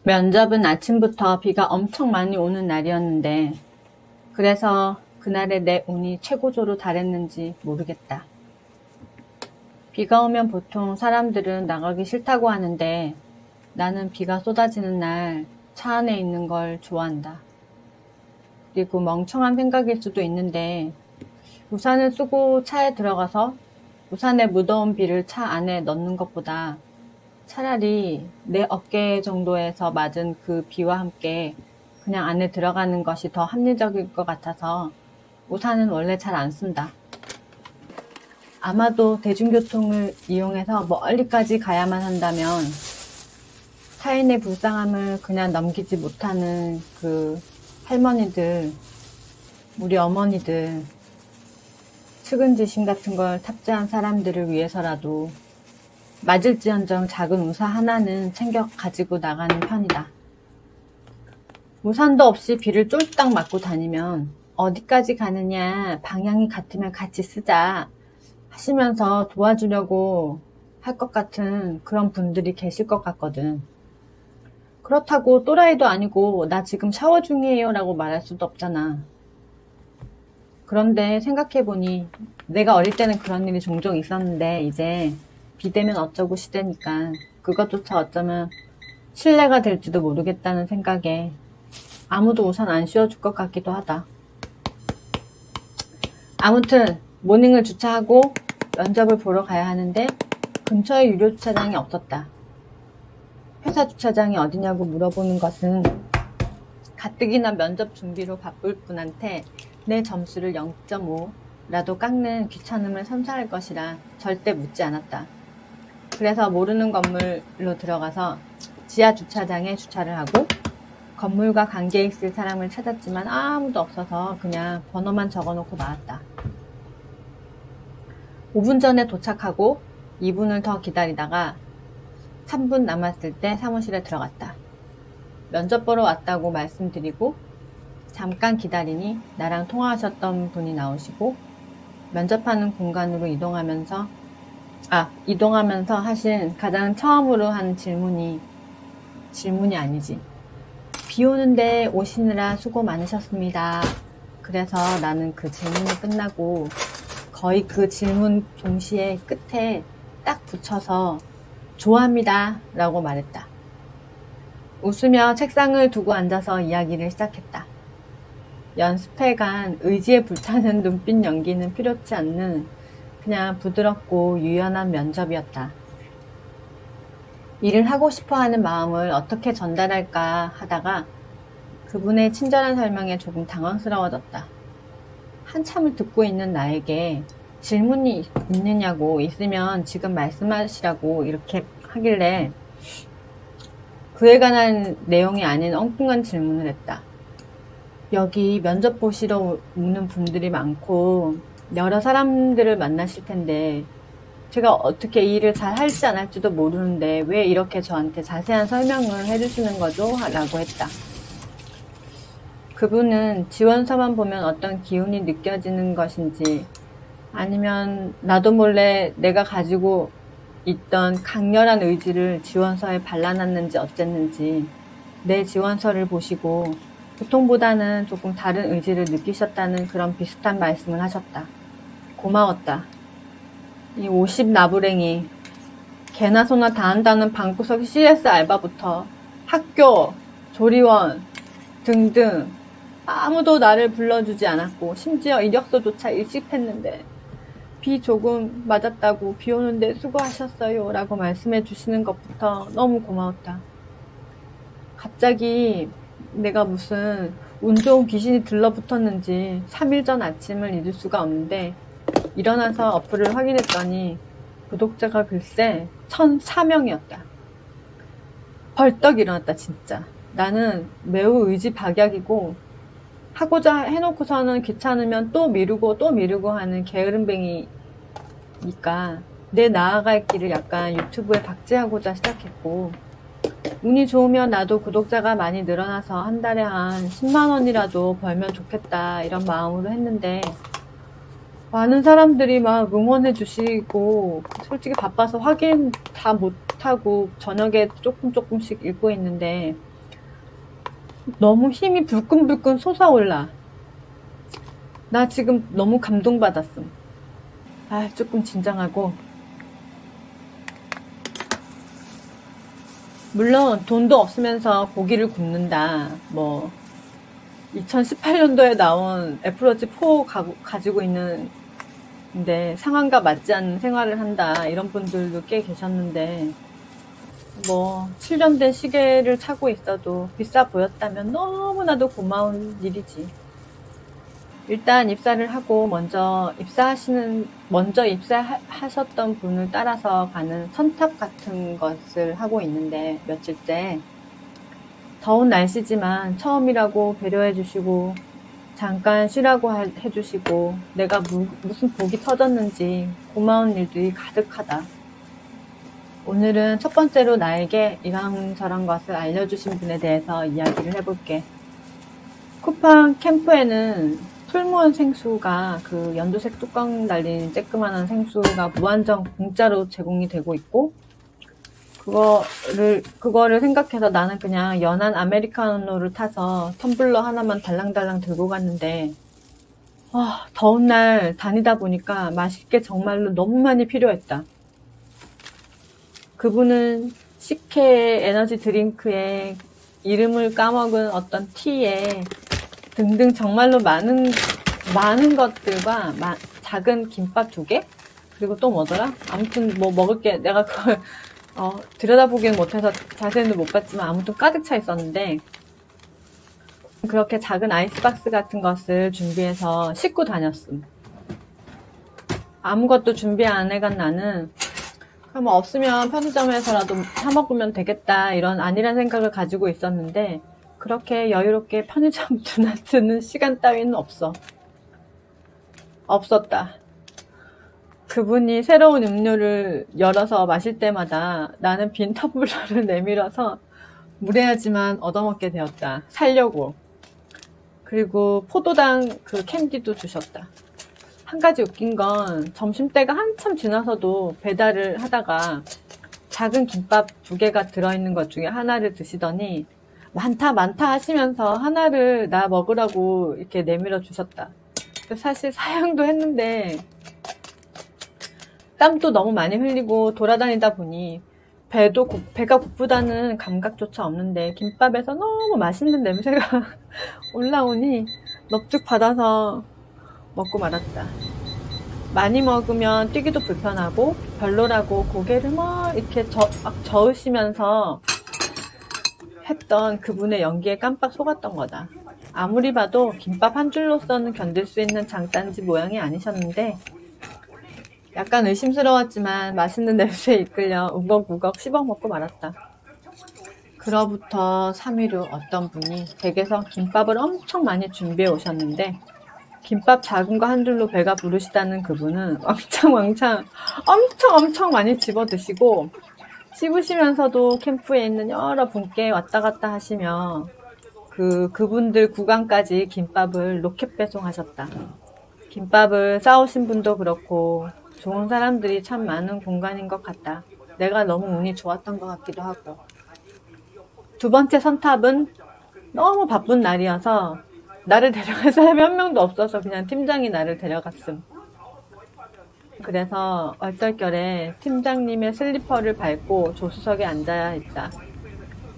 면접은 아침부터 비가 엄청 많이 오는 날이었는데 그래서 그날의 내 운이 최고조로 달했는지 모르겠다. 비가 오면 보통 사람들은 나가기 싫다고 하는데 나는 비가 쏟아지는 날 차 안에 있는 걸 좋아한다. 그리고 멍청한 생각일 수도 있는데 우산을 쓰고 차에 들어가서 우산에 묻어온 비를 차 안에 넣는 것보다 차라리 내 어깨 정도에서 맞은 그 비와 함께 그냥 안에 들어가는 것이 더 합리적일 것 같아서 우산은 원래 잘 안 쓴다. 아마도 대중교통을 이용해서 멀리까지 가야만 한다면 타인의 불쌍함을 그냥 넘기지 못하는 그 할머니들, 우리 어머니들, 측은지심 같은 걸 탑재한 사람들을 위해서라도 맞을지언정 작은 우산 하나는 챙겨 가지고 나가는 편이다. 우산도 없이 비를 쫄딱 맞고 다니면 어디까지 가느냐, 방향이 같으면 같이 쓰자 하시면서 도와주려고 할 것 같은 그런 분들이 계실 것 같거든. 그렇다고 또라이도 아니고 나 지금 샤워 중이에요 라고 말할 수도 없잖아. 그런데 생각해보니 내가 어릴 때는 그런 일이 종종 있었는데 이제 비대면 어쩌고 시대니까 그것조차 어쩌면 신뢰가 될지도 모르겠다는 생각에 아무도 우산 안 씌워줄 것 같기도 하다. 아무튼 모닝을 주차하고 면접을 보러 가야 하는데 근처에 유료 주차장이 없었다. 회사 주차장이 어디냐고 물어보는 것은 가뜩이나 면접 준비로 바쁠 분한테 내 점수를 0.5라도 깎는 귀찮음을 선사할 것이라 절대 묻지 않았다. 그래서 모르는 건물로 들어가서 지하 주차장에 주차를 하고 건물과 관계 있을 사람을 찾았지만 아무도 없어서 그냥 번호만 적어놓고 나왔다. 5분 전에 도착하고 2분을 더 기다리다가 3분 남았을 때 사무실에 들어갔다. 면접 보러 왔다고 말씀드리고 잠깐 기다리니 나랑 통화하셨던 분이 나오시고 면접하는 공간으로 이동하면서 하신 가장 처음으로 한 질문이 아니지. 비 오는데 오시느라 수고 많으셨습니다. 그래서 나는 그 질문이 끝나고 거의 그 질문 동시에 끝에 딱 붙여서 좋아합니다 라고 말했다. 웃으며 책상을 두고 앉아서 이야기를 시작했다. 연습해간 의지에 불타는 눈빛 연기는 필요치 않는 그냥 부드럽고 유연한 면접이었다. 일을 하고 싶어하는 마음을 어떻게 전달할까 하다가 그분의 친절한 설명에 조금 당황스러워졌다. 한참을 듣고 있는 나에게 질문이 있느냐고 있으면 지금 말씀하시라고 이렇게 하길래 그에 관한 내용이 아닌 엉뚱한 질문을 했다. 여기 면접 보시러 오는 분들이 많고 여러 사람들을 만나실 텐데 제가 어떻게 이 일을 잘 할지 안 할지도 모르는데 왜 이렇게 저한테 자세한 설명을 해주시는 거죠? 라고 했다. 그분은 지원서만 보면 어떤 기운이 느껴지는 것인지 아니면 나도 몰래 내가 가지고 있던 강렬한 의지를 지원서에 발라놨는지 어쨌는지 내 지원서를 보시고 보통보다는 조금 다른 의지를 느끼셨다는 그런 비슷한 말씀을 하셨다. 고마웠다. 이 50 나부랭이 개나 소나 다 한다는 방구석 CS 알바부터 학교, 조리원 등등 아무도 나를 불러주지 않았고 심지어 이력서조차 일찍했는데 비 조금 맞았다고 비 오는데 수고하셨어요 라고 말씀해 주시는 것부터 너무 고마웠다. 갑자기 내가 무슨 운 좋은 귀신이 들러붙었는지 3일 전 아침을 잊을 수가 없는데 일어나서 어플을 확인했더니 구독자가 글쎄 1,004명이었다. 벌떡 일어났다 진짜. 나는 매우 의지박약이고 하고자 해놓고서는 귀찮으면 또 미루고 하는 게으름뱅이니까 내 나아갈 길을 약간 유튜브에 박제하고자 시작했고 운이 좋으면 나도 구독자가 많이 늘어나서 한 달에 한 10만 원이라도 벌면 좋겠다 이런 마음으로 했는데 많은 사람들이 막 응원해 주시고 솔직히 바빠서 확인 다 못하고 저녁에 조금씩 읽고 있는데 너무 힘이 불끈불끈 솟아올라. 나 지금 너무 감동받았음. 아, 조금 진정하고. 물론 돈도 없으면서 고기를 굽는다. 뭐 2018년도에 나온 애플워치 4 가지고 있는데 상황과 맞지 않는 생활을 한다. 이런 분들도 꽤 계셨는데 뭐 7년 된 시계를 차고 있어도 비싸 보였다면 너무나도 고마운 일이지. 일단 입사를 하고 먼저 입사하셨던 분을 따라서 가는 선탑 같은 것을 하고 있는데 며칠째 더운 날씨지만 처음이라고 배려해 주시고 잠깐 쉬라고 해주시고 내가 무슨 복이 터졌는지 고마운 일들이 가득하다. 오늘은 첫 번째로 나에게 이런저런 것을 알려주신 분에 대해서 이야기를 해볼게. 쿠팡 캠프에는 풀무원 생수가 그 연두색 뚜껑 달린 쬐끄만한 생수가 무한정 공짜로 제공이 되고 있고 그거를 생각해서 나는 그냥 연한 아메리카노를 타서 텀블러 하나만 달랑달랑 들고 갔는데 더운 날 다니다 보니까 마실 게 정말로 너무 많이 필요했다. 그분은 CK 에너지 드링크에 이름을 까먹은 어떤 티에 등등 정말로 많은 것들과 작은 김밥 2개? 그리고 또 뭐더라? 아무튼 뭐 먹을 게 내가 그걸 들여다보기는 못해서 자세히는 못 봤지만 아무튼 가득 차 있었는데 그렇게 작은 아이스박스 같은 것을 준비해서 싣고 다녔음. 아무것도 준비 안 해간 나는 그럼 없으면 편의점에서라도 사 먹으면 되겠다 이런 안일한 생각을 가지고 있었는데 그렇게 여유롭게 편의점 드는 시간 따위는 없었다. 그분이 새로운 음료를 열어서 마실 때마다 나는 빈 텀블러를 내밀어서 무례하지만 얻어먹게 되었다. 살려고. 그리고 포도당 그 캔디도 주셨다. 한 가지 웃긴 건 점심때가 한참 지나서도 배달을 하다가 작은 김밥 2개가 들어있는 것 중에 하나를 드시더니 많다 하시면서 하나를 나 먹으라고 이렇게 내밀어 주셨다. 사실 사양도 했는데 땀도 너무 많이 흘리고 돌아다니다 보니 배가 고프다는 감각조차 없는데 김밥에서 너무 맛있는 냄새가 올라오니 넙죽 받아서 먹고 말았다. 많이 먹으면 뛰기도 불편하고 별로라고 고개를 이렇게 저으시면서 했던 그분의 연기에 깜빡 속았던 거다. 아무리 봐도 김밥 한 줄로서는 견딜 수 있는 장단지 모양이 아니셨는데 약간 의심스러웠지만 맛있는 냄새에 이끌려 우걱우걱 씹어먹고 말았다. 그로부터 3일 후 어떤 분이 댁에서 김밥을 엄청 많이 준비해 오셨는데 김밥 작은 거 한 줄로 배가 부르시다는 그분은 엄청 많이 집어 드시고 씹으시면서도 캠프에 있는 여러 분께 왔다 갔다 하시며 그분들 구간까지 김밥을 로켓 배송하셨다. 김밥을 싸오신 분도 그렇고 좋은 사람들이 참 많은 공간인 것 같다. 내가 너무 운이 좋았던 것 같기도 하고. 두 번째 선탑은 너무 바쁜 날이어서 나를 데려갈 사람이 한 명도 없어서 그냥 팀장이 나를 데려갔음. 그래서 얼떨결에 팀장님의 슬리퍼를 밟고 조수석에 앉아야 했다.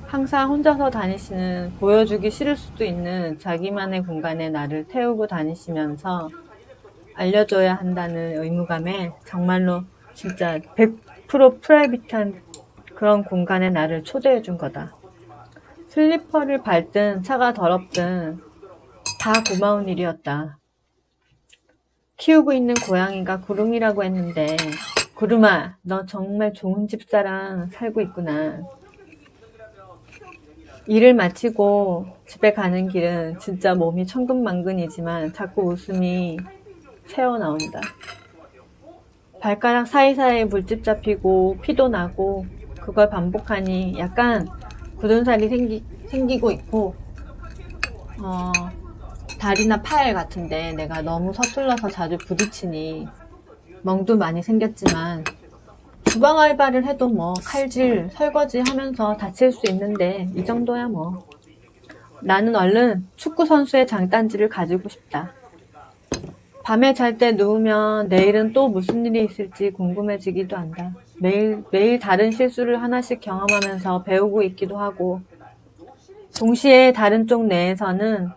항상 혼자서 다니시는 보여주기 싫을 수도 있는 자기만의 공간에 나를 태우고 다니시면서 알려줘야 한다는 의무감에 정말로 진짜 100% 프라이빗한 그런 공간에 나를 초대해 준 거다. 슬리퍼를 밟든 차가 더럽든 다 고마운 일이었다. 키우고 있는 고양이가 구름이라고 했는데 구름아, 너 정말 좋은 집사랑 살고 있구나. 일을 마치고 집에 가는 길은 진짜 몸이 천근만근이지만 자꾸 웃음이 새어나온다. 발가락 사이사이에 물집 잡히고 피도 나고 그걸 반복하니 약간 굳은 살이 생기고 있고 다리나 팔 같은데 내가 너무 서툴러서 자주 부딪히니 멍도 많이 생겼지만 주방 알바를 해도 뭐 칼질, 설거지 하면서 다칠 수 있는데 이 정도야 뭐. 나는 얼른 축구 선수의 장단지를 가지고 싶다. 밤에 잘 때 누우면 내일은 또 무슨 일이 있을지 궁금해지기도 한다. 매일 다른 실수를 하나씩 경험하면서 배우고 있기도 하고, 동시에 다른 쪽 내에서는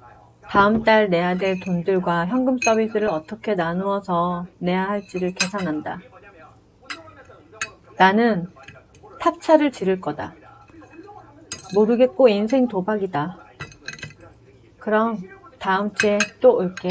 다음 달 내야 될 돈들과 현금 서비스를 어떻게 나누어서 내야 할지를 계산한다. 나는 탑차를 지를 거다. 모르겠고 인생 도박이다. 그럼 다음 주에 또 올게.